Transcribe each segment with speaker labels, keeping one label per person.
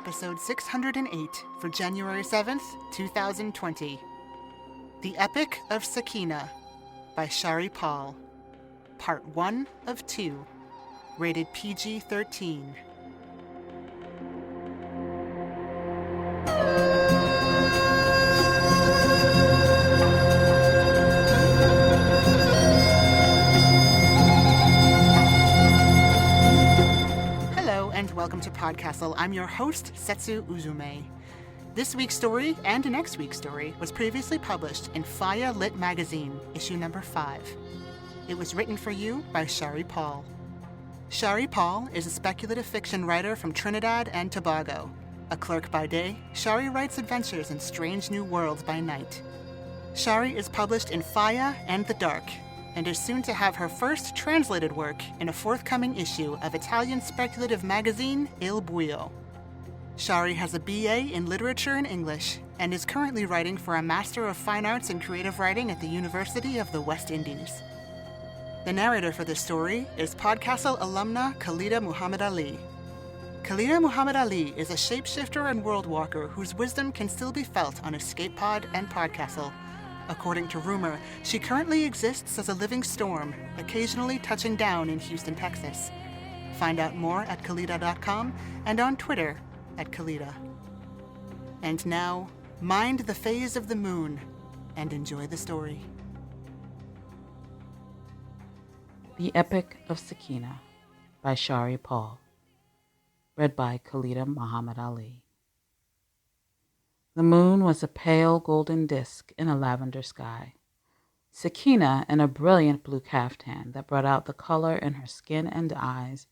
Speaker 1: episode 608 for January 7th, 2020. The Epic of Sakina by Shari Paul. Part 1 of 2. Rated PG-13. And welcome to PodCastle. I'm your host, Setsu Uzume. This week's story and next week's story was previously published in Faya Lit Magazine, issue number 5. It was written for you by Shari Paul. Shari Paul is a speculative fiction writer from Trinidad and Tobago. A clerk by day, Shari writes adventures in strange new worlds by night. Shari is published in Faya and the Dark, and is soon to have her first translated work in a forthcoming issue of Italian speculative magazine Il Buio. Shari has a BA in Literature and English, and is currently writing for a Master of Fine Arts in Creative Writing at the University of the West Indies. The narrator for this story is PodCastle alumna Khalida Muhammad Ali. Khalida Muhammad Ali is a shapeshifter and worldwalker whose wisdom can still be felt on Escape Pod and PodCastle. According to rumor, she currently exists as a living storm, occasionally touching down in Houston, Texas. Find out more at Khalida.com and on Twitter at Khalida. And now, mind the phase of the moon and enjoy the story.
Speaker 2: The Epic of Sakina by Shari Paul. Read by Khalida Muhammad Ali. The moon was a pale golden disk in a lavender sky. Sakina, in a brilliant blue caftan that brought out the color in her skin and eyes,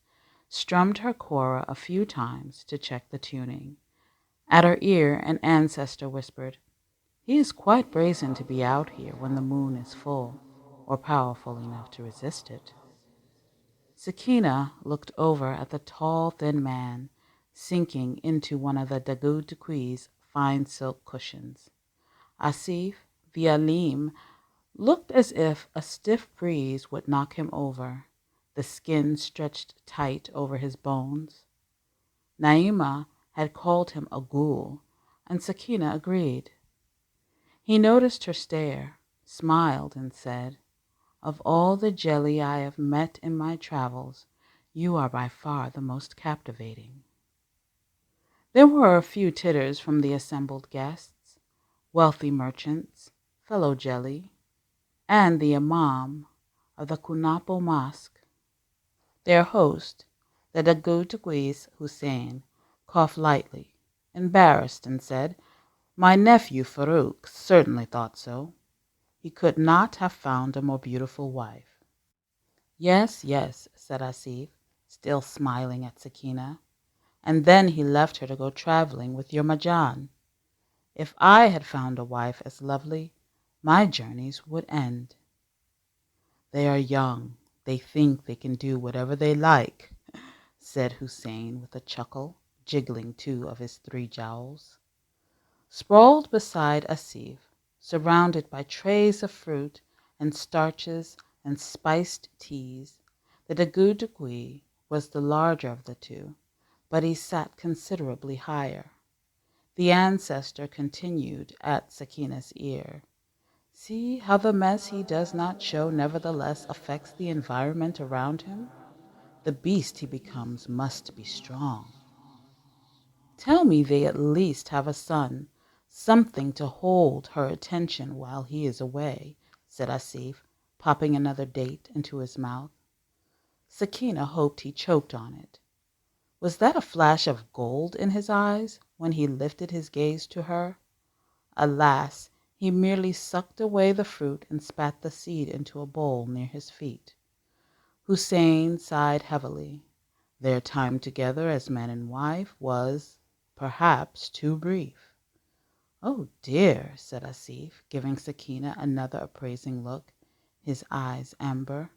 Speaker 2: strummed her kora a few times to check the tuning. At her ear, an ancestor whispered, "He is quite brazen to be out here when the moon is full, or powerful enough to resist it." Sakina looked over at the tall, thin man, sinking into one of the Dagu Duqui's fine silk cushions. Asif, the Alim, looked as if a stiff breeze would knock him over, the skin stretched tight over his bones. Naima had called him a ghoul, and Sakina agreed. He noticed her stare, smiled, and said, "Of all the jelly I have met in my travels, you are by far the most captivating." There were a few titters from the assembled guests, wealthy merchants, fellow jelly, and the imam of the Kunapo Mosque. Their host, the Dagu Tuquis Hussein, coughed lightly, embarrassed, and said, "My nephew Farouk certainly thought so. He could not have found a more beautiful wife." "Yes, yes," said Asif, still smiling at Sakina. "And then he left her to go traveling with your Majan. If I had found a wife as lovely, my journeys would end." "They are young. They think they can do whatever they like," said Hussein with a chuckle, jiggling 2 of his 3 jowls. Sprawled beside Asif, surrounded by trays of fruit and starches and spiced teas, the Dagu Dugui was the larger of the 2, but he sat considerably higher. The ancestor continued at Sakina's ear, "See how the mess he does not show nevertheless affects the environment around him? The beast he becomes must be strong." "Tell me they at least have a son, something to hold her attention while he is away," said Asif, popping another date into his mouth. Sakina hoped he choked on it. Was that a flash of gold in his eyes when he lifted his gaze to her? Alas, he merely sucked away the fruit and spat the seed into a bowl near his feet. Hussein sighed heavily. Their time together as man and wife was, perhaps, too brief. "Oh dear," said Asif, giving Sakina another appraising look, his eyes amber.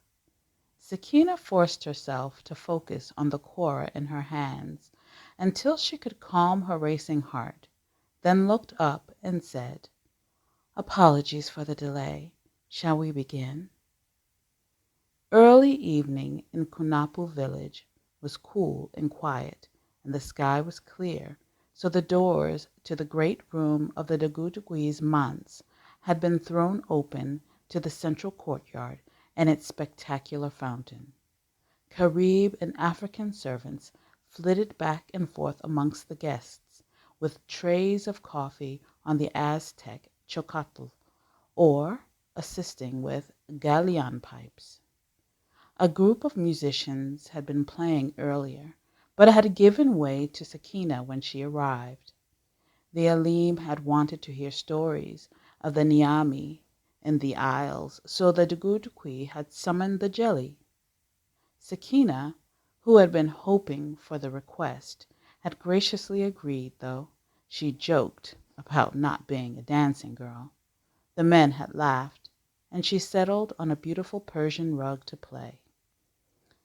Speaker 2: Sakina forced herself to focus on the kora in her hands until she could calm her racing heart, then looked up and said, "Apologies for the delay. Shall we begin?" Early evening in Kunapu village was cool and quiet, and the sky was clear, so the doors to the great room of the Dagutugui's manse had been thrown open to the central courtyard and its spectacular fountain. Carib and African servants flitted back and forth amongst the guests, with trays of coffee on the Aztec chocotl, or assisting with galleon pipes. A group of musicians had been playing earlier, but had given way to Sakina when she arrived. The Alim had wanted to hear stories of the Niami in the Isles, so the Dugutaqui had summoned the jelly. Sakina, who had been hoping for the request, had graciously agreed, though she joked about not being a dancing girl. The men had laughed, and she settled on a beautiful Persian rug to play.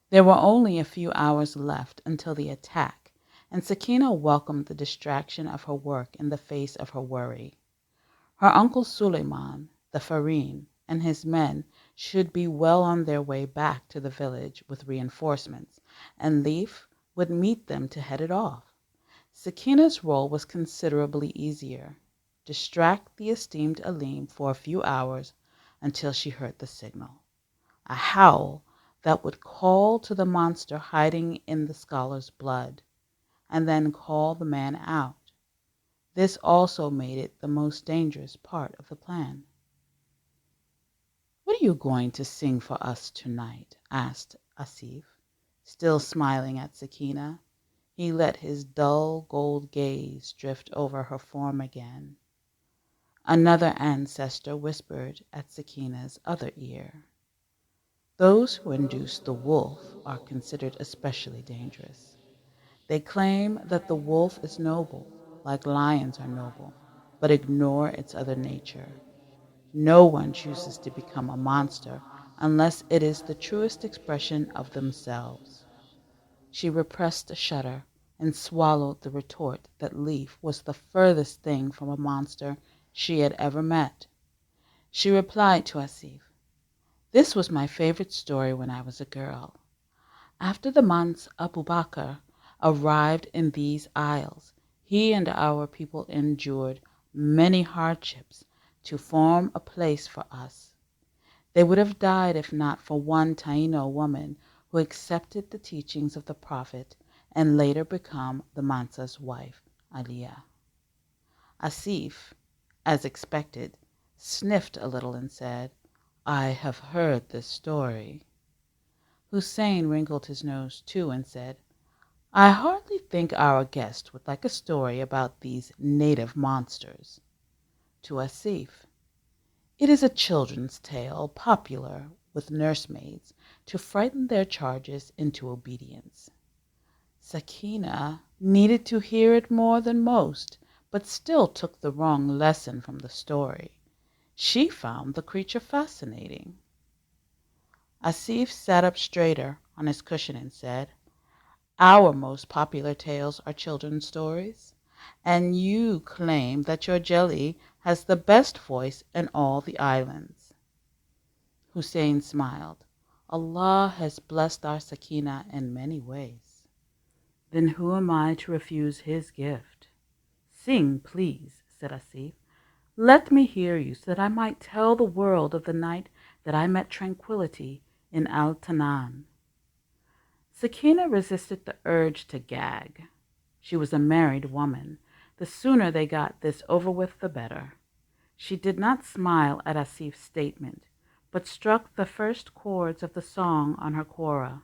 Speaker 2: There were only a few hours left until the attack, and Sakina welcomed the distraction of her work in the face of her worry. Her uncle Suleiman, the Farin, and his men should be well on their way back to the village with reinforcements, and Leif would meet them to head it off. Sakina's role was considerably easier. Distract the esteemed Alim for a few hours until she heard the signal. A howl that would call to the monster hiding in the scholar's blood, and then call the man out. This also made it the most dangerous part of the plan. "What are you going to sing for us tonight?" asked Asif, still smiling at Sakina. He let his dull gold gaze drift over her form again. Another ancestor whispered at Sakina's other ear. "Those who induce the wolf are considered especially dangerous. They claim that the wolf is noble, like lions are noble, but ignore its other nature. No one chooses to become a monster unless it is the truest expression of themselves." She repressed a shudder and swallowed the retort that Leif was the furthest thing from a monster she had ever met. She replied to Asif, "This was my favorite story when I was a girl. After the Mans Abu Bakr arrived in these isles, he and our people endured many hardships to form a place for us. They would have died if not for one Taino woman who accepted the teachings of the Prophet and later became the Mansa's wife, Aliyah." Asif, as expected, sniffed a little and said, "I have heard this story." Hussein wrinkled his nose too and said, "I hardly think our guest would like a story about these native monsters." To Asif, "It is a children's tale, popular with nursemaids to frighten their charges into obedience." Sakina needed to hear it more than most, but still took the wrong lesson from the story. She found the creature fascinating. Asif sat up straighter on his cushion and said, "Our most popular tales are children's stories, and you claim that your jelly has the best voice in all the islands." Hussein smiled. "Allah has blessed our Sakina in many ways." "Then who am I to refuse his gift?" "Sing, please," said Asif. "Let me hear you, so that I might tell the world of the night that I met tranquillity in Al-Tanan." Sakina resisted the urge to gag. She was a married woman. The sooner they got this over with, the better. She did not smile at Asif's statement, but struck the first chords of the song on her kora.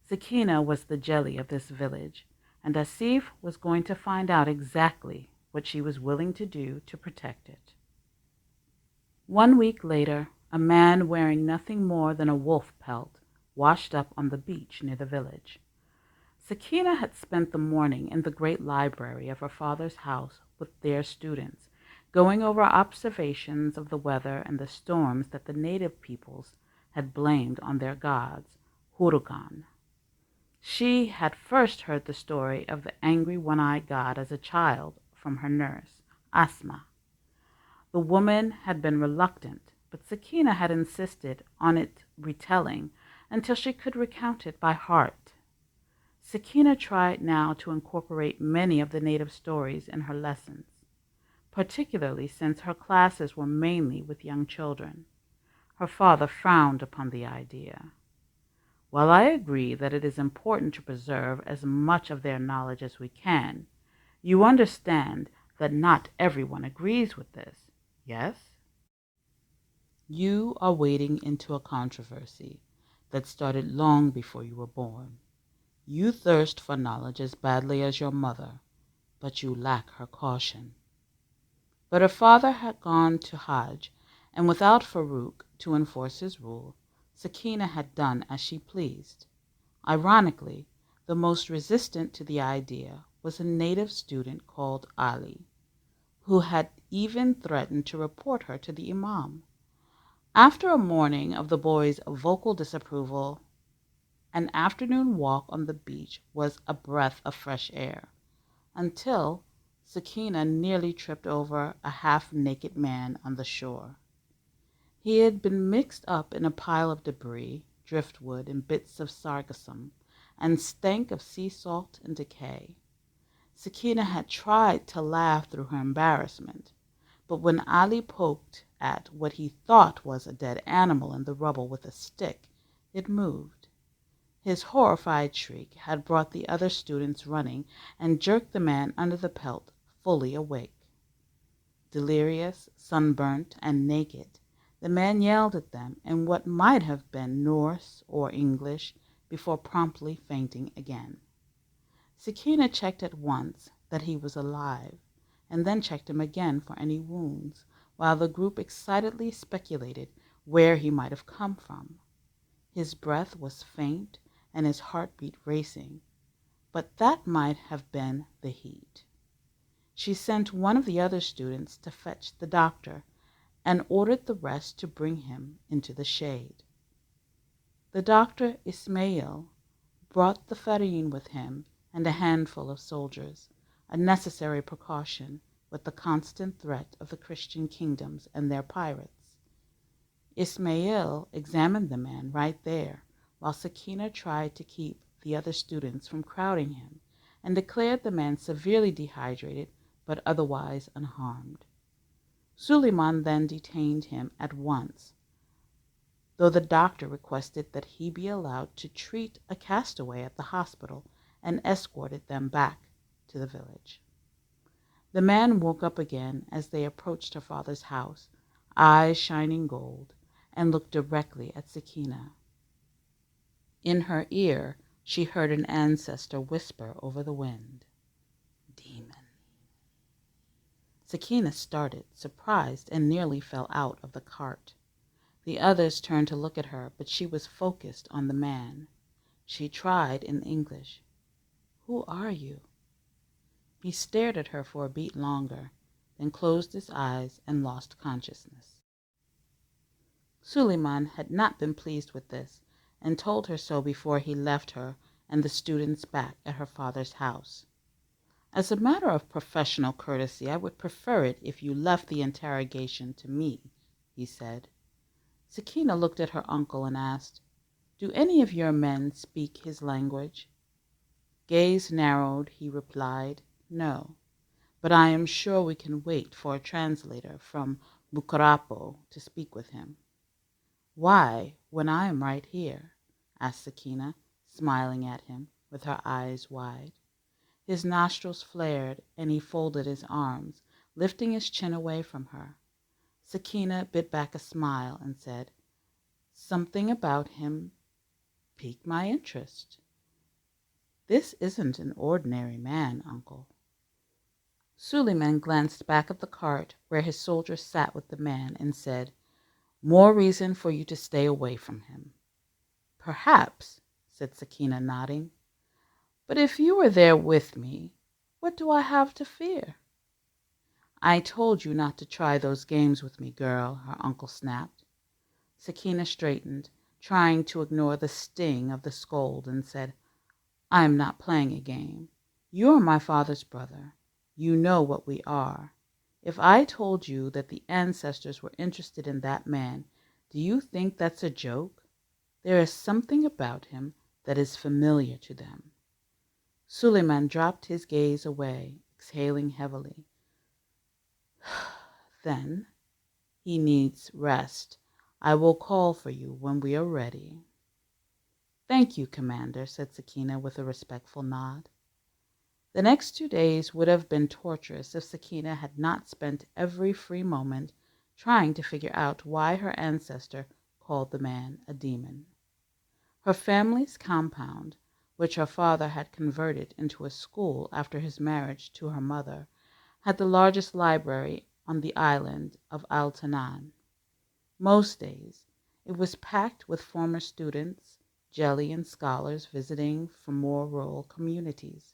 Speaker 2: Sakina was the jelly of this village, and Asif was going to find out exactly what she was willing to do to protect it. 1 week later, a man wearing nothing more than a wolf pelt washed up on the beach near the village. Sakina had spent the morning in the great library of her father's house with their students, going over observations of the weather and the storms that the native peoples had blamed on their gods, Hurugan. She had first heard the story of the angry one-eyed god as a child from her nurse, Asma. The woman had been reluctant, but Sakina had insisted on its retelling until she could recount it by heart. Sakina tried now to incorporate many of the native stories in her lessons, particularly since her classes were mainly with young children. Her father frowned upon the idea. While I agree that it is important to preserve as much of their knowledge as we can, you understand that not everyone agrees with this, yes? You are wading into a controversy that started long before you were born. You thirst for knowledge as badly as your mother, but you lack her caution. But her father had gone to Hajj, and without Farouk to enforce his rule, Sakina had done as she pleased. Ironically, the most resistant to the idea was a native student called Ali, who had even threatened to report her to the Imam. After a morning of the boys' vocal disapproval, an afternoon walk on the beach was a breath of fresh air, until Sakina nearly tripped over a half-naked man on the shore. He had been mixed up in a pile of debris, driftwood, and bits of sargassum, and stank of sea salt and decay. Sakina had tried to laugh through her embarrassment, but when Ali poked at what he thought was a dead animal in the rubble with a stick, it moved. His horrified shriek had brought the other students running and jerked the man under the pelt fully awake. Delirious, sunburnt, and naked, the man yelled at them in what might have been Norse or English before promptly fainting again. Sakina checked at once that he was alive, and then checked him again for any wounds, while the group excitedly speculated where he might have come from. His breath was faint and his heartbeat racing, but that might have been the heat. She sent one of the other students to fetch the doctor and ordered the rest to bring him into the shade. The doctor Ismail brought the farine with him and a handful of soldiers, a necessary precaution with the constant threat of the Christian kingdoms and their pirates. Ismail examined the man right there, while Sakina tried to keep the other students from crowding him, and declared the man severely dehydrated but otherwise unharmed. Suleiman then detained him at once, though the doctor requested that he be allowed to treat a castaway at the hospital and escorted them back to the village. The man woke up again as they approached her father's house, eyes shining gold, and looked directly at Sakina. In her ear she heard an ancestor whisper over the wind, "Demon." Sakina started, surprised, and nearly fell out of the cart. The others turned to look at her, but she was focused on the man. She tried in English, "Who are you?" He stared at her for a beat longer, then closed his eyes and lost consciousness. Suleiman had not been pleased with this, and told her so before he left her and the students back at her father's house. "As a matter of professional courtesy, I would prefer it if you left the interrogation to me," he said. Sakina looked at her uncle and asked, "Do any of your men speak his language?" Gaze narrowed, he replied, "No, but I am sure we can wait for a translator from Bucarapo to speak with him." "Why, when I am right here?" asked Sakina, smiling at him with her eyes wide. His nostrils flared, and he folded his arms, lifting his chin away from her. Sakina bit back a smile and said, "Something about him piqued my interest. This isn't an ordinary man, uncle." Suleiman glanced back at the cart where his soldier sat with the man and said, "More reason for you to stay away from him." "Perhaps," said Sakina, nodding. "But if you were there with me, what do I have to fear?" "I told you not to try those games with me, girl," her uncle snapped. Sakina straightened, trying to ignore the sting of the scold, and said, "I am not playing a game. You are my father's brother. You know what we are. If I told you that the ancestors were interested in that man, do you think that's a joke? There is something about him that is familiar to them. Suleiman dropped his gaze away, exhaling heavily. Then he needs rest. I will call for you when we are ready. Thank you, Commander, said Sakina with a respectful nod. The next 2 days would have been torturous if Sakina had not spent every free moment trying to figure out why her ancestor called the man a demon. Her family's compound, which her father had converted into a school after his marriage to her mother, had the largest library on the island of Al-Tanan. Most days, it was packed with former students, jelly and scholars visiting from more rural communities.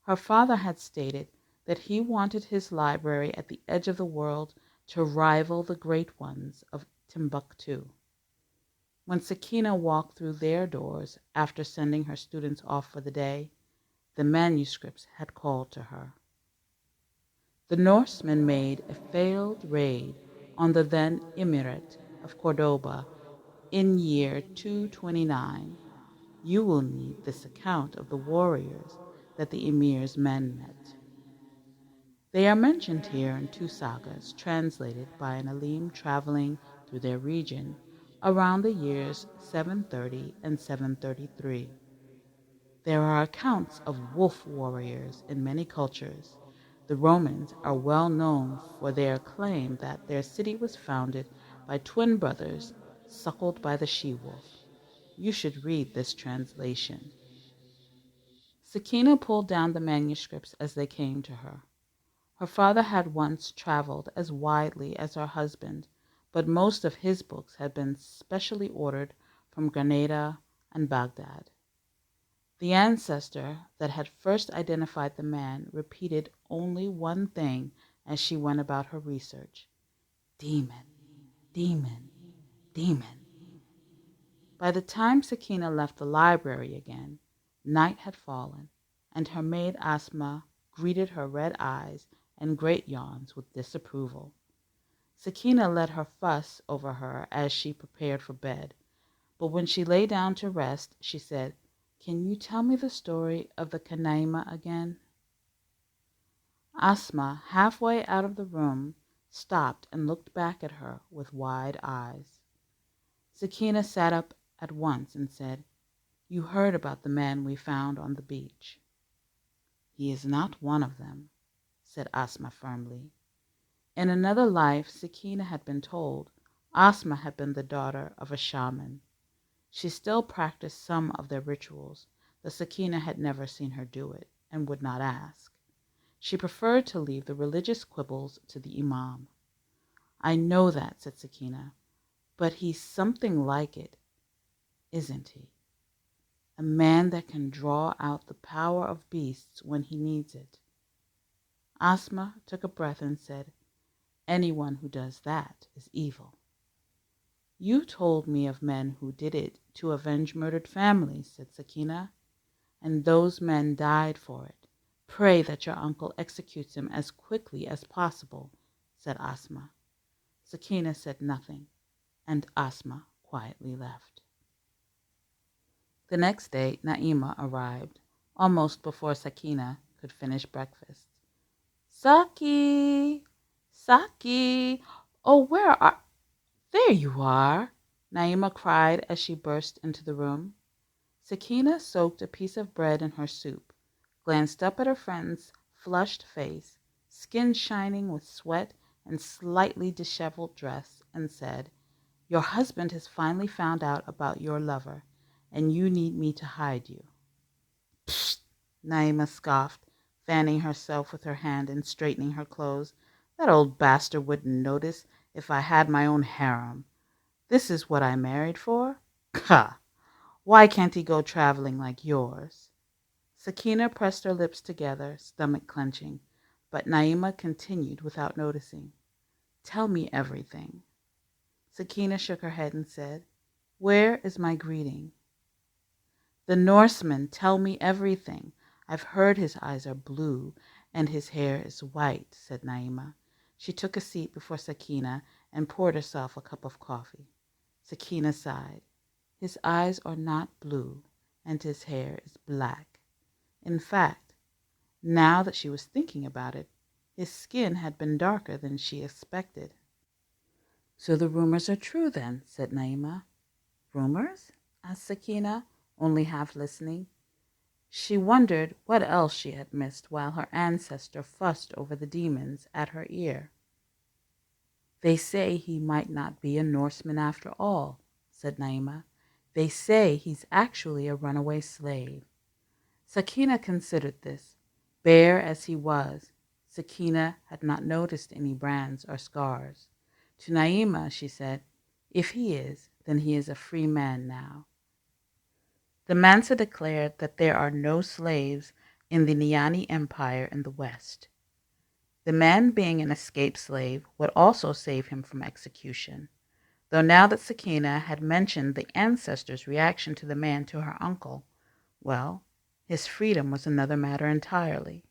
Speaker 2: Her father had stated that he wanted his library at the edge of the world to rival the great ones of Timbuktu. When Sakina walked through their doors after sending her students off for the day, the manuscripts had called to her. The Norsemen made a failed raid on the then Emirate of Cordoba in year 229. You will need this account of the warriors that the emir's men met. They are mentioned here in 2 sagas translated by an Alim traveling through their region around the years 730 and 733. There are accounts of wolf warriors in many cultures. The Romans are well known for their claim that their city was founded by twin brothers suckled by the she-wolf. You should read this translation. Sakina pulled down the manuscripts as they came to her. Her father had once traveled as widely as her husband, but most of his books had been specially ordered from Granada and Baghdad. The ancestor that had first identified the man repeated only one thing as she went about her research: demon, demon, demon. By the time Sakina left the library again, night had fallen, and her maid Asma greeted her red eyes and great yawns with disapproval. Sakina let her fuss over her as she prepared for bed, but when she lay down to rest, she said, "Can you tell me the story of the Kanaima again?" Asma, halfway out of the room, stopped and looked back at her with wide eyes. Sakina sat up at once and said, "You heard about the man we found on the beach." "He is not one of them," said Asma firmly. In another life, Sakina had been told, Asma had been the daughter of a shaman. She still practiced some of their rituals, though Sakina had never seen her do it and would not ask. She preferred to leave the religious quibbles to the imam. "I know that," said Sakina, "but he's something like it, isn't he? A man that can draw out the power of beasts when he needs it." Asma took a breath and said, "Anyone who does that is evil." "You told me of men who did it to avenge murdered families," said Sakina, "and those men died for it. Pray that your uncle executes him as quickly as possible," said Asma. Sakina said nothing, and Asma quietly left. The next day Naima arrived, almost before Sakina could finish breakfast. "Saki! Saki! Oh, where are... There you are!" Naima cried as she burst into the room. Sakina soaked a piece of bread in her soup, glanced up at her friend's flushed face, skin shining with sweat and slightly disheveled dress, and said, "Your husband has finally found out about your lover, and you need me to hide you." "Psst!" Naima scoffed, fanning herself with her hand and straightening her clothes. "That old bastard wouldn't notice if I had my own harem. This is what I married for? Ha! Why can't he go traveling like yours?" Sakina pressed her lips together, stomach clenching, but Naima continued without noticing, "Tell me everything." Sakina shook her head and said, "Where is my greeting?" "The Norsemen tell me everything. I've heard his eyes are blue and his hair is white," said Naima. She took a seat before Sakina and poured herself a cup of coffee. Sakina sighed. "His eyes are not blue and his hair is black. In fact, now that she was thinking about it, his skin had been darker than she expected. "So the rumors are true then," said Naima. "Rumors?" asked Sakina, only half listening. She wondered what else she had missed while her ancestor fussed over the demons at her ear. "They say he might not be a Norseman after all," said Naima. "They say he's actually a runaway slave." Sakina considered this. Bare as he was, Sakina had not noticed any brands or scars. To Naima, she said, "If he is, then he is a free man now." The Mansa declared that there are no slaves in the Niani Empire in the West. The man being an escaped slave would also save him from execution, though now that Sakina had mentioned the ancestors' reaction to the man to her uncle, well, his freedom was another matter entirely.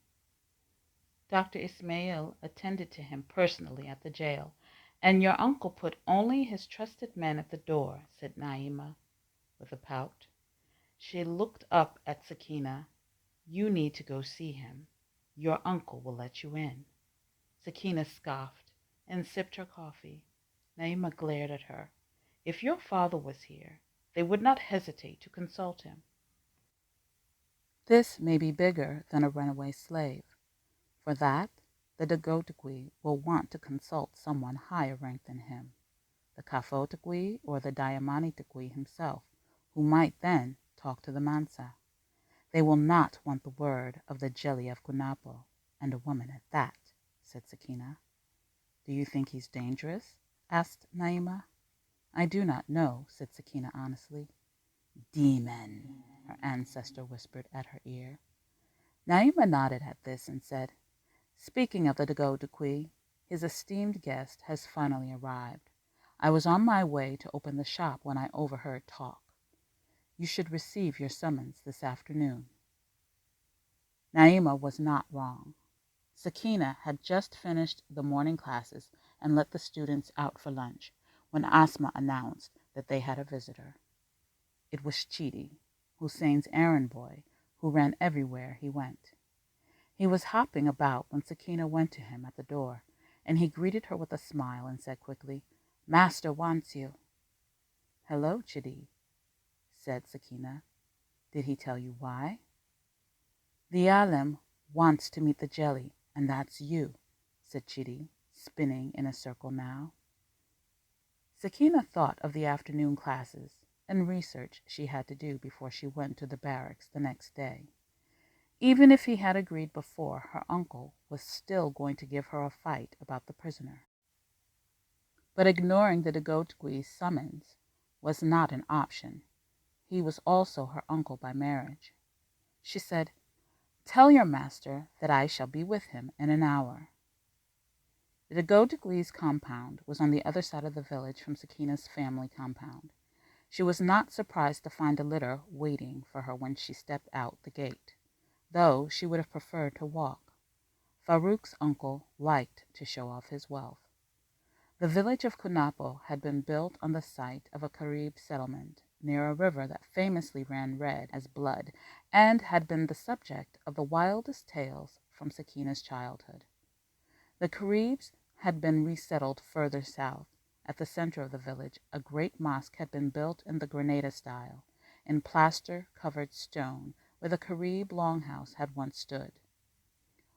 Speaker 2: Dr. Ismail attended to him personally at the jail, and your uncle put only his trusted men at the door, said Naima, with a pout. She looked up at Sakina. "You need to go see him. Your uncle will let you in." Sakina scoffed and sipped her coffee. Naima glared at her. "If your father was here, they would not hesitate to consult him." This may be bigger than a runaway slave. For that, the Dagotagui will want to consult someone higher ranked than him, the Kafotagui or the Diamanitagui himself, who might then talk to the Mansa. They will not want the word of the Jelly of Gunapo, and a woman at that, said Sakina. "Do you think he's dangerous?" asked Naima. "I do not know," said Sakina honestly. "Demon," her ancestor whispered at her ear. Naima nodded at this and said, "Speaking of the Dagotagui, his esteemed guest has finally arrived. I was on my way to open the shop when I overheard talk. You should receive your summons this afternoon." Naima was not wrong. Sakina had just finished the morning classes and let the students out for lunch when Asma announced that they had a visitor. It was Chidi, Hussein's errand boy, who ran everywhere he went. He was hopping about when Sakina went to him at the door, and he greeted her with a smile and said quickly, "Master wants you." "Hello, Chidi," said Sakina. "Did he tell you why?" "The Alem wants to meet the jelly, and that's you," said Chidi, spinning in a circle now. Sakina thought of the afternoon classes and research she had to do before she went to the barracks the next day. Even if he had agreed before, her uncle was still going to give her a fight about the prisoner. But ignoring the Dagotagui's summons was not an option. He was also her uncle by marriage. She said, "Tell your master that I shall be with him in an hour." The Dagotagui's compound was on the other side of the village from Sakina's family compound. She was not surprised to find a litter waiting for her when she stepped out the gate, though she would have preferred to walk. Farouk's uncle liked to show off his wealth. The village of Kunapo had been built on the site of a Carib settlement near a river that famously ran red as blood and had been the subject of the wildest tales from Sakina's childhood. The Caribs had been resettled further south. At the center of the village, a great mosque had been built in the Granada style, in plaster-covered stone, where the Carib longhouse had once stood.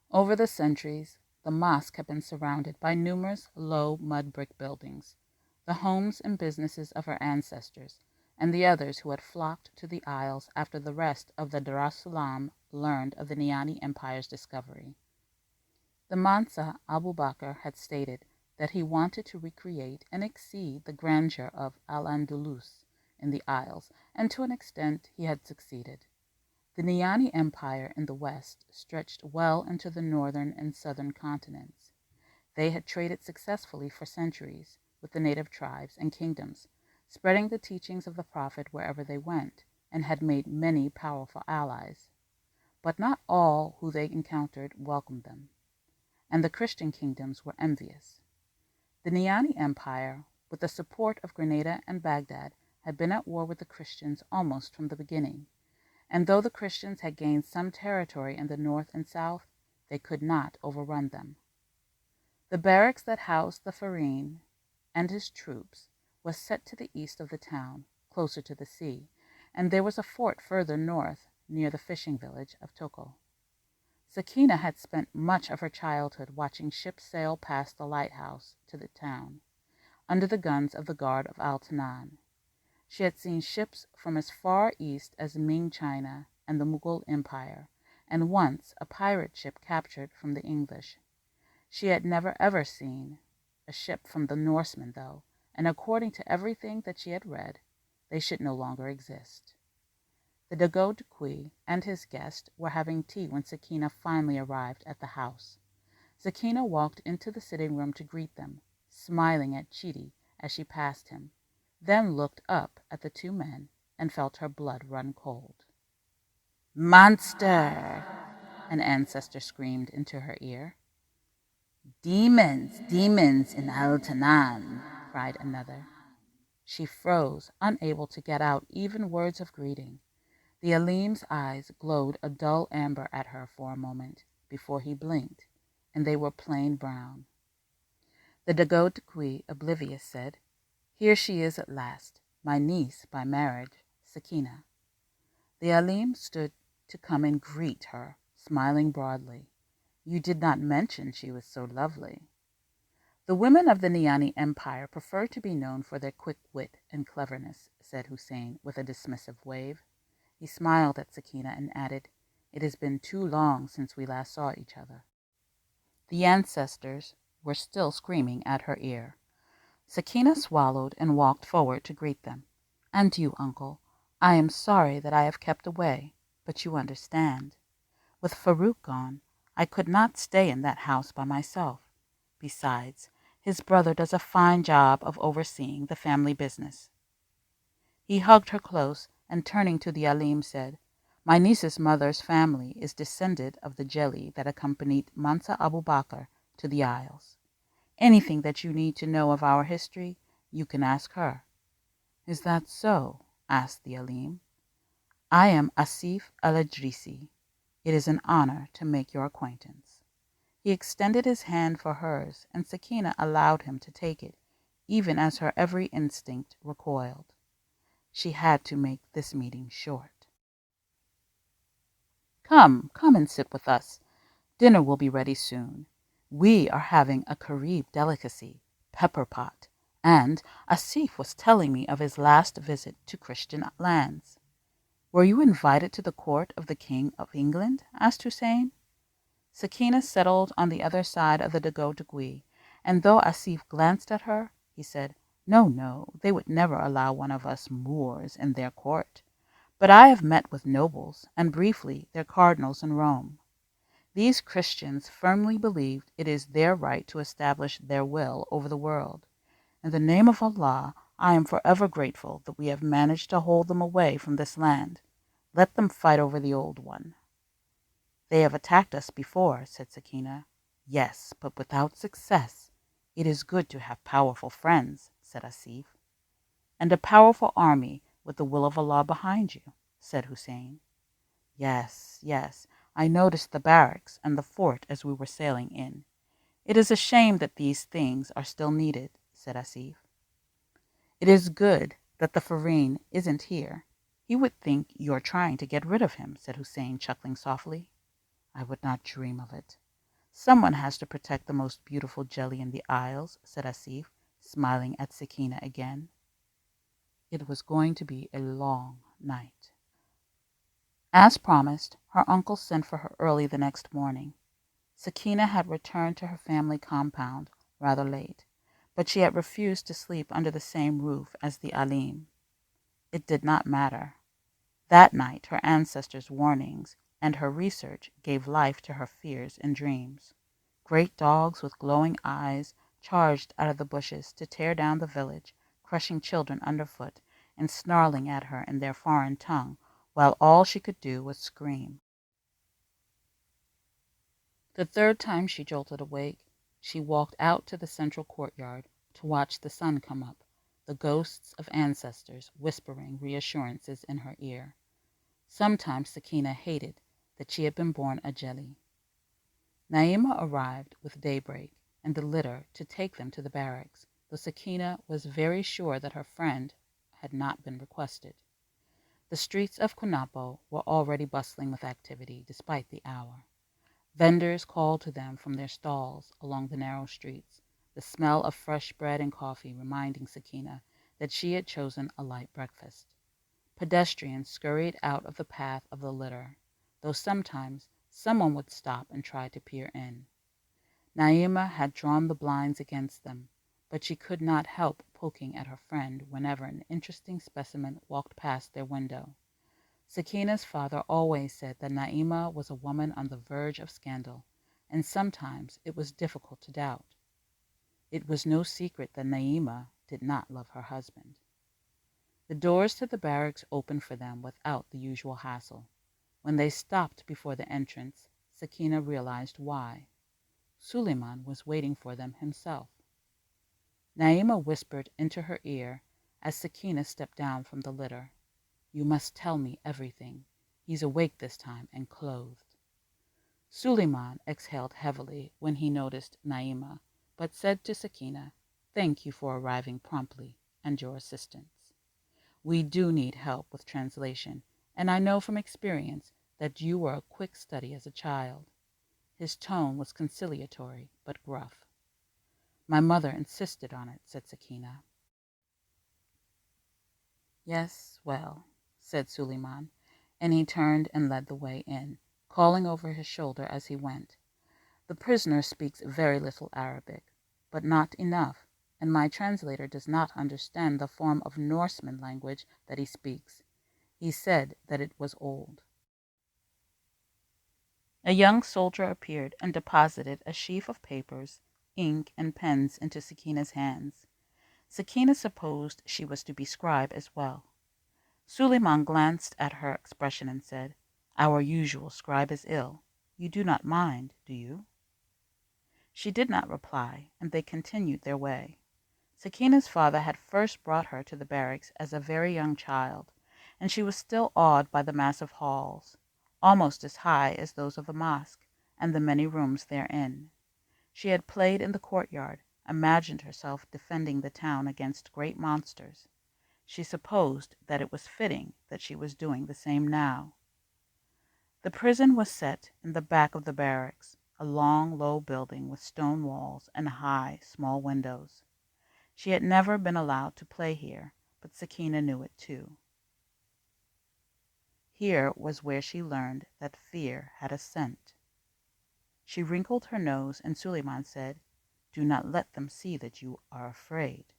Speaker 2: Over the centuries, the mosque had been surrounded by numerous low mud brick buildings, the homes and businesses of her ancestors, and the others who had flocked to the Isles after the rest of the Dar es Salaam learned of the Niani Empire's discovery. The Mansa Abu Bakr had stated that he wanted to recreate and exceed the grandeur of Al-Andalus in the Isles, and to an extent he had succeeded. The Niani Empire in the west stretched well into the northern and southern continents. They had traded successfully for centuries with the native tribes and kingdoms, spreading the teachings of the Prophet wherever they went, and had made many powerful allies. But not all who they encountered welcomed them, and the Christian kingdoms were envious. The Niani Empire, with the support of Grenada and Baghdad, had been at war with the Christians almost from the beginning, and though the Christians had gained some territory in the north and south, they could not overrun them. The barracks that housed the Farine and his troops was set to the east of the town, closer to the sea, and there was a fort further north near the fishing village of Toko. Sakina had spent much of her childhood watching ships sail past the lighthouse to the town, under the guns of the guard of Altanan. She had seen ships from as far east as Ming China and the Mughal Empire, and once a pirate ship captured from the English. She had never ever seen a ship from the Norsemen, though, and according to everything that she had read, they should no longer exist. The Dagodukui and his guest were having tea when Sakina finally arrived at the house. Sakina walked into the sitting room to greet them, smiling at Chidi as she passed him, then looked up at the two men and felt her blood run cold. "Monster!" an ancestor screamed into her ear. "Demons, demons in Altanan!" cried another. She froze, unable to get out even words of greeting. The Alim's eyes glowed a dull amber at her for a moment before he blinked, and they were plain brown. The Dagodukui, oblivious, said, "Here she is at last, my niece by marriage, Sakina." The Alim stood to come and greet her, smiling broadly. "You did not mention she was so lovely." "The women of the Niani Empire prefer to be known for their quick wit and cleverness," said Hussein with a dismissive wave. He smiled at Sakina and added, "It has been too long since we last saw each other." The ancestors were still screaming at her ear. Sakina swallowed and walked forward to greet them. "And you, uncle, I am sorry that I have kept away, but you understand. With Farouk gone, I could not stay in that house by myself. Besides, his brother does a fine job of overseeing the family business." He hugged her close and turning to the Alim said, "My niece's mother's family is descended of the jelly that accompanied Mansa Abu Bakr to the Isles. Anything that you need to know of our history, you can ask her." "Is that so?" asked the Alim. "I am Asif al-Idrisi. It is an honor to make your acquaintance." He extended his hand for hers, and Sakina allowed him to take it, even as her every instinct recoiled. She had to make this meeting short. Come and sit with us. Dinner will be ready soon. We are having a Carib delicacy, pepper pot, and Asif was telling me of his last visit to Christian lands." "Were you invited to the court of the King of England?" asked Hussein. Sakina settled on the other side of the Dagodugui, and though Asif glanced at her, he said, No, they would never allow one of us Moors in their court. But I have met with nobles, and briefly their cardinals in Rome. These Christians firmly believed it is their right to establish their will over the world. In the name of Allah, I am forever grateful that we have managed to hold them away from this land. Let them fight over the old one." "They have attacked us before," said Sakina. "Yes, but without success. It is good to have powerful friends," said Asif. "And a powerful army with the will of Allah behind you," said Hussein. Yes, I noticed the barracks and the fort as we were sailing in. It is a shame that these things are still needed," said Asif. "It is good that the Farine isn't here. He would think you're trying to get rid of him," said Hussein, chuckling softly. "I would not dream of it. Someone has to protect the most beautiful jelly in the Isles," said Asif, smiling at Sakina again. It was going to be a long night. As promised, her uncle sent for her early the next morning. Sakina had returned to her family compound rather late, but she had refused to sleep under the same roof as the Alim. It did not matter. That night her ancestors' warnings and her research gave life to her fears and dreams. Great dogs with glowing eyes charged out of the bushes to tear down the village, crushing children underfoot and snarling at her in their foreign tongue, while all she could do was scream. The third time she jolted awake, she walked out to the central courtyard to watch the sun come up, the ghosts of ancestors whispering reassurances in her ear. Sometimes Sakina hated that she had been born a jelly. Naima arrived with daybreak and the litter to take them to the barracks, though Sakina was very sure that her friend had not been requested. The streets of Kunapo were already bustling with activity, despite the hour. Vendors called to them from their stalls along the narrow streets, the smell of fresh bread and coffee reminding Sakina that she had chosen a light breakfast. Pedestrians scurried out of the path of the litter, though sometimes someone would stop and try to peer in. Naima had drawn the blinds against them, but she could not help poking at her friend whenever an interesting specimen walked past their window. Sakina's father always said that Naima was a woman on the verge of scandal, and sometimes it was difficult to doubt. It was no secret that Naima did not love her husband. The doors to the barracks opened for them without the usual hassle. When they stopped before the entrance, Sakina realized why. Suleiman was waiting for them himself. Naima whispered into her ear as Sakina stepped down from the litter. "You must tell me everything. He's awake this time and clothed." Suleiman exhaled heavily when he noticed Naima, but said to Sakina, "Thank you for arriving promptly and your assistance. We do need help with translation, and I know from experience that you were a quick study as a child." His tone was conciliatory but gruff. "My mother insisted on it," said Sakina. "Yes, well," said Suleiman, and he turned and led the way in, calling over his shoulder as he went, "The prisoner speaks very little Arabic, but not enough, and my translator does not understand the form of Norseman language that he speaks. He said that it was old." A young soldier appeared and deposited a sheaf of papers, ink, and pens into Sakina's hands. Sakina supposed she was to be scribe as well. Suleiman glanced at her expression and said, "Our usual scribe is ill. You do not mind, do you?" She did not reply, and they continued their way. Sakina's father had first brought her to the barracks as a very young child, and she was still awed by the massive halls, almost as high as those of the mosque, and the many rooms therein. She had played in the courtyard, imagined herself defending the town against great monsters. She supposed that it was fitting that she was doing the same now. The prison was set in the back of the barracks, a long, low building with stone walls and high, small windows. She had never been allowed to play here, but Sakina knew it too. Here was where she learned that fear had a scent. She wrinkled her nose, and Suleiman said, "Do not let them see that you are afraid.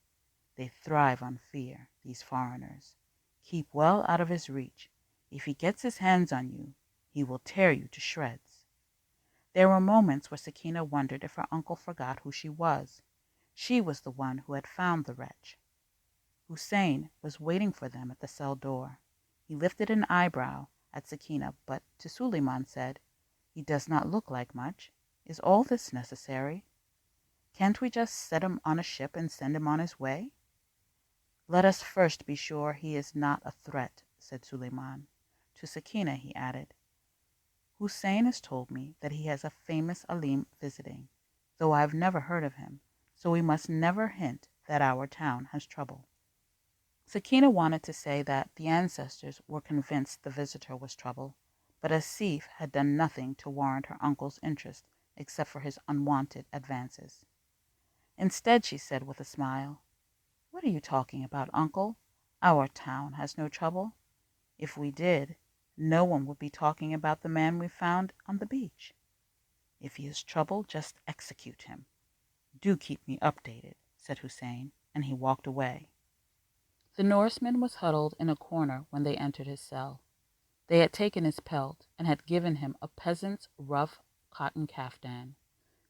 Speaker 2: They thrive on fear, these foreigners. Keep well out of his reach. If he gets his hands on you, he will tear you to shreds." There were moments where Sakina wondered if her uncle forgot who she was. She was the one who had found the wretch. Hussein was waiting for them at the cell door. He lifted an eyebrow at Sakina, but to Suleiman said, "He does not look like much. Is all this necessary? Can't we just set him on a ship and send him on his way?" "Let us first be sure he is not a threat," said Suleiman. To Sakina he added, "Hussein has told me that he has a famous alim visiting, though I have never heard of him, so we must never hint that our town has trouble." Sakina wanted to say that the ancestors were convinced the visitor was trouble, but Asif had done nothing to warrant her uncle's interest except for his unwanted advances. Instead, she said with a smile, "What are you talking about, uncle? Our town has no trouble. If we did, no one would be talking about the man we found on the beach. If he is trouble, just execute him." "Do keep me updated," said Hussein, and he walked away. The Norseman was huddled in a corner when they entered his cell. They had taken his pelt and had given him a peasant's rough cotton kaftan.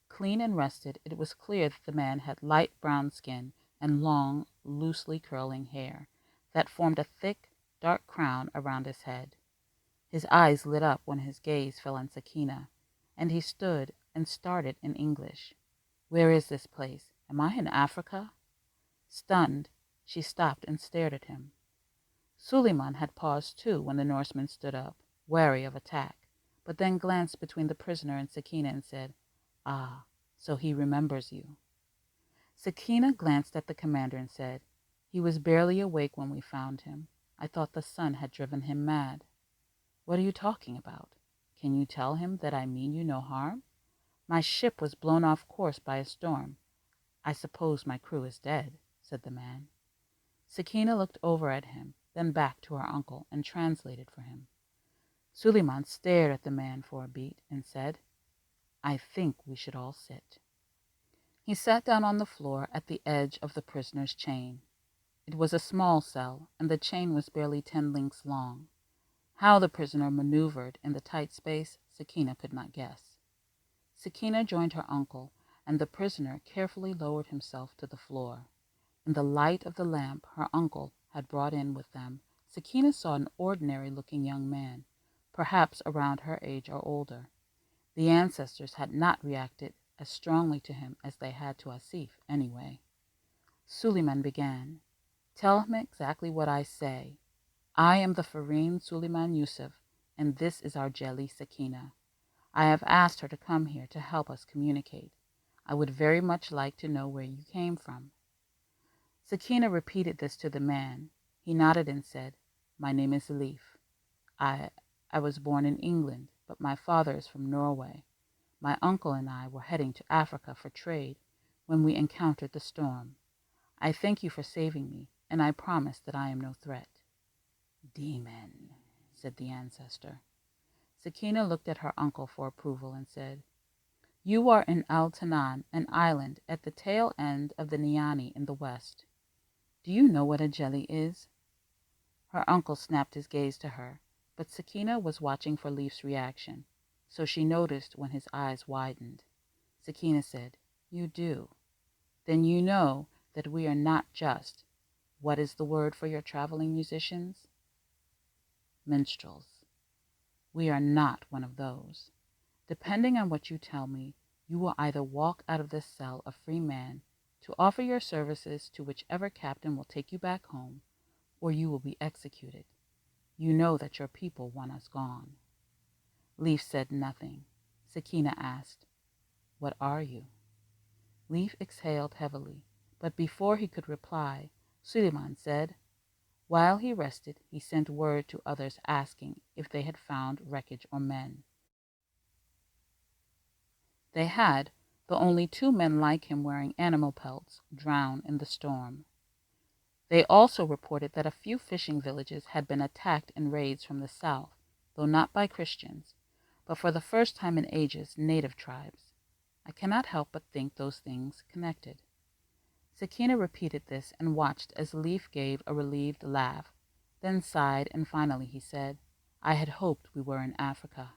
Speaker 2: Clean and rested, it was clear that the man had light brown skin and long, loosely curling hair that formed a thick, dark crown around his head. His eyes lit up when his gaze fell on Sakina, and he stood and started in English. "Where is this place? Am I in Africa?" Stunned, she stopped and stared at him. Suleiman had paused too when the Norseman stood up, wary of attack, but then glanced between the prisoner and Sakina and said, "Ah, so he remembers you." Sakina glanced at the commander and said, "He was barely awake when we found him. I thought the sun had driven him mad." "What are you talking about? Can you tell him that I mean you no harm? My ship was blown off course by a storm. I suppose my crew is dead," said the man. Sakina looked over at him, then back to her uncle, and translated for him. Suleiman stared at the man for a beat and said, "I think we should all sit." He sat down on the floor at the edge of the prisoner's chain. It was a small cell, and the chain was barely 10 links long. How the prisoner maneuvered in the tight space, Sakina could not guess. Sakina joined her uncle, and the prisoner carefully lowered himself to the floor. In the light of the lamp her uncle had brought in with them, Sakina saw an ordinary-looking young man, perhaps around her age or older. The ancestors had not reacted as strongly to him as they had to Asif, anyway. Suleiman began, "Tell him exactly what I say. I am the Fareen Suleiman Yusuf, and this is our Jelly Sakina. I have asked her to come here to help us communicate. I would very much like to know where you came from." Sakina repeated this to the man. He nodded and said, "My name is Leif. I was born in England, but my father is from Norway. My uncle and I were heading to Africa for trade when we encountered the storm. I thank you for saving me, and I promise that I am no threat." "Demon," said the ancestor. Sakina looked at her uncle for approval and said, "You are in Al-Tanan, an island at the tail end of the Niani in the west. Do you know what a jelly is?" Her uncle snapped his gaze to her, but Sakina was watching for Leif's reaction, so she noticed when his eyes widened. Sakina said, "You do. Then you know that we are not just, what is the word for your traveling musicians? Minstrels. We are not one of those. Depending on what you tell me, you will either walk out of this cell a free man to offer your services to whichever captain will take you back home, or you will be executed. You know that your people want us gone." Leif said nothing. Sakina asked, "What are you?" Leif exhaled heavily, but before he could reply, Suleiman said, while he rested, he sent word to others asking if they had found wreckage or men. They had, though only 2 men like him wearing animal pelts drowned in the storm. They also reported that a few fishing villages had been attacked in raids from the south, though not by Christians, but for the first time in ages, native tribes. I cannot help but think those things connected. Sakina repeated this and watched as Leif gave a relieved laugh, then sighed, and finally he said, "I had hoped we were in Africa."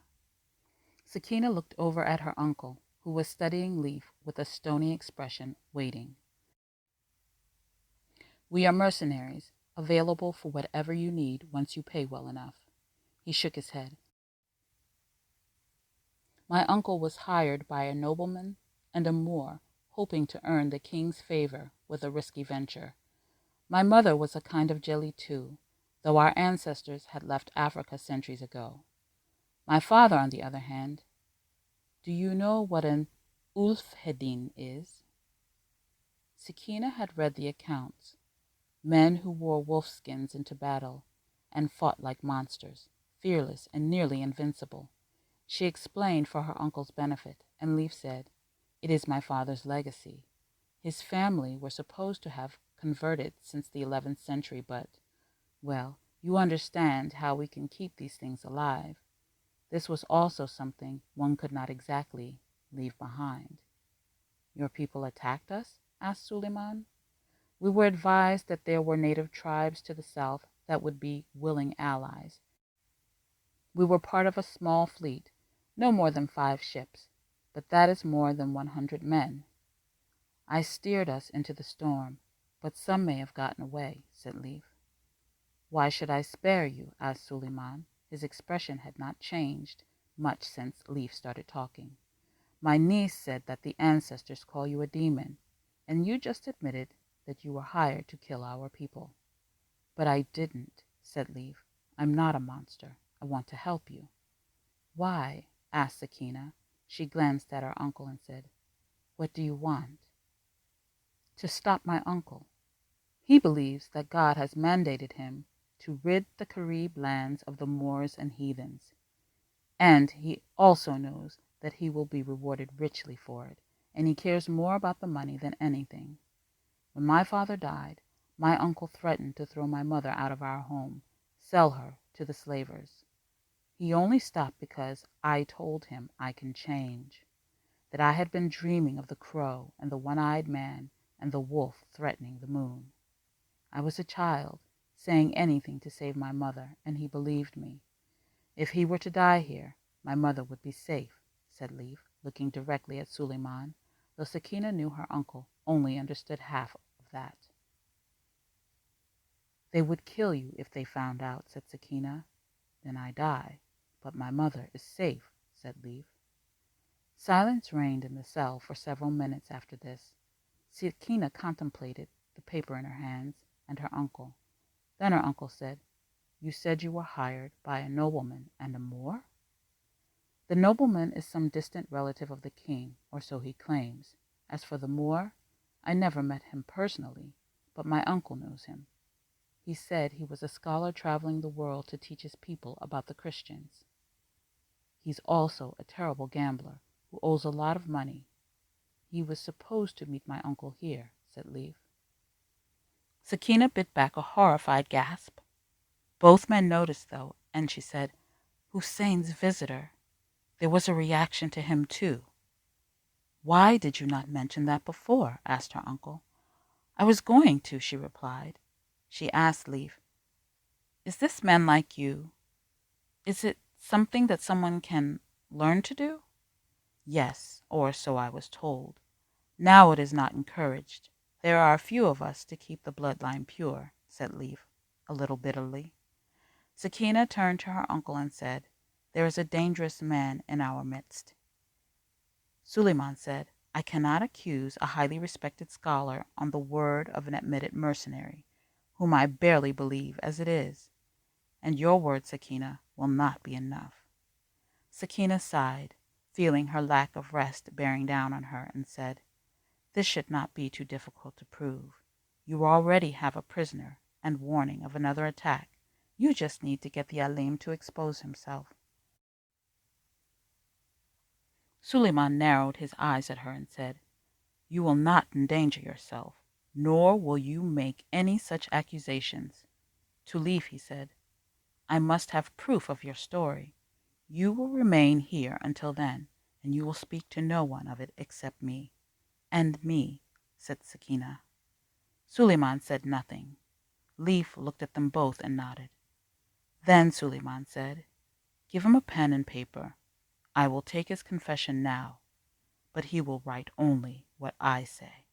Speaker 2: Sakina looked over at her uncle, who was studying Leif with a stony expression, waiting. "We are mercenaries, available for whatever you need once you pay well enough." He shook his head. "My uncle was hired by a nobleman and a Moor, hoping to earn the king's favor with a risky venture. My mother was a kind of jelly too, though our ancestors had left Africa centuries ago. My father, on the other hand, do you know what an Ulfhedin is?" Sakina had read the accounts. Men who wore wolfskins into battle and fought like monsters, fearless and nearly invincible. She explained for her uncle's benefit, and Leif said, "It is my father's legacy. His family were supposed to have converted since the 11th century, but, well, you understand how we can keep these things alive. This was also something one could not exactly leave behind." "Your people attacked us?" asked Suleiman. "We were advised that there were native tribes to the south that would be willing allies. We were part of a small fleet, no more than 5 ships, but that is more than 100 men. I steered us into the storm, but some may have gotten away," said Leif. "Why should I spare you?" asked Suleiman. His expression had not changed much since Leif started talking. "My niece said that the ancestors call you a demon, and you just admitted that you were hired to kill our people." "But I didn't. said Leaf. "I'm not a monster. I want to help you." "Why?" asked Sakina. She glanced at her uncle and said, "What do you want?" "To stop my uncle. He believes that God has mandated him to rid the Carib lands of the Moors and heathens, and he also knows that he will be rewarded richly for it, and he cares more about the money than anything. When my father died, my uncle threatened to throw my mother out of our home, sell her to the slavers. He only stopped because I told him I can change, that I had been dreaming of the crow and the one-eyed man and the wolf threatening the moon. I was a child, saying anything to save my mother, and he believed me. If he were to die here, my mother would be safe," said Leaf, looking directly at Suleiman, though Sakina knew her uncle only understood half of that. "They would kill you if they found out," said Sakina. "Then I die, but my mother is safe," said Leaf. Silence reigned in the cell for several minutes after this. Sakina contemplated the paper in her hands and her uncle. Then her uncle said, "You said you were hired by a nobleman and a Moor?" "The nobleman is some distant relative of the king, or so he claims. As for the Moor, I never met him personally, but my uncle knows him. He said he was a scholar traveling the world to teach his people about the Christians. He's also a terrible gambler who owes a lot of money. He was supposed to meet my uncle here," said Leaf. Sakina bit back a horrified gasp. Both men noticed, though, and she said, "Hussein's visitor. There was a reaction to him, too." "Why did you not mention that before?" asked her uncle. "I was going to," she replied. She asked Leaf, "Is this man like you? Is it something that someone can learn to do?" "Yes, or so I was told. Now it is not encouraged. There are a few of us to keep the bloodline pure," said Leaf, a little bitterly. Sakina turned to her uncle and said, "There is a dangerous man in our midst." Suleiman said, "I cannot accuse a highly respected scholar on the word of an admitted mercenary, whom I barely believe as it is. And your word, Sakina, will not be enough." Sakina sighed, feeling her lack of rest bearing down on her, and said, "This should not be too difficult to prove. You already have a prisoner and warning of another attack. You just need to get the Alim to expose himself." Suleiman narrowed his eyes at her and said, "You will not endanger yourself, nor will you make any such accusations." To Leaf he said, "I must have proof of your story. You will remain here until then, and you will speak to no one of it except me." "And me," said Sakina. Suleiman said nothing. Leaf looked at them both and nodded. Then Suleiman said, "Give him a pen and paper. I will take his confession now, but he will write only what I say."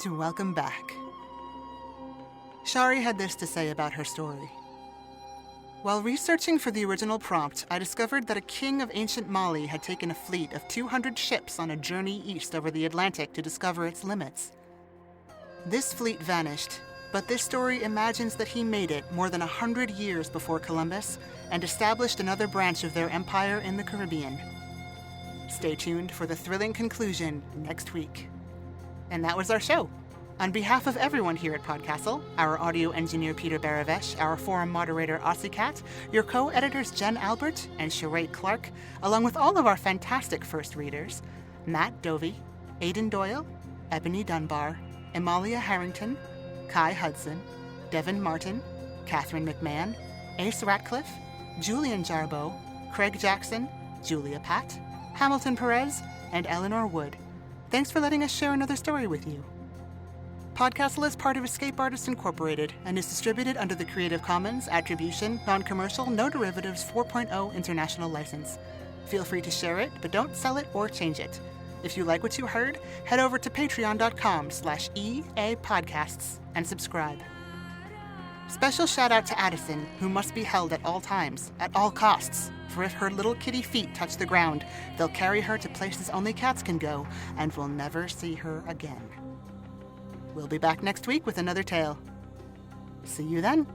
Speaker 1: And welcome back. Shari had this to say about her story. While researching for the original prompt, I discovered that a king of ancient Mali had taken a fleet of 200 ships on a journey east over the Atlantic to discover its limits. This fleet vanished, but this story imagines that he made it more than 100 years before Columbus and established another branch of their empire in the Caribbean. Stay tuned for the thrilling conclusion next week. And that was our show. On behalf of everyone here at PodCastle, our audio engineer Peter Baravesh, our forum moderator Aussie Cat, your co-editors Jen Albert and Sheree Clark, along with all of our fantastic first readers, Matt Dovey, Aidan Doyle, Ebony Dunbar, Amalia Harrington, Kai Hudson, Devin Martin, Catherine McMahon, Ace Ratcliffe, Julian Jarboe, Craig Jackson, Julia Patt, Hamilton Perez, and Eleanor Wood. Thanks for letting us share another story with you. PodCastle is part of Escape Artists Incorporated and is distributed under the Creative Commons Attribution, Non-Commercial, No Derivatives 4.0 International License. Feel free to share it, but don't sell it or change it. If you like what you heard, head over to patreon.com/EAPodcasts and subscribe. Special shout out to Addison, who must be held at all times, at all costs, for if her little kitty feet touch the ground, they'll carry her to places only cats can go, and we'll never see her again. We'll be back next week with another tale. See you then.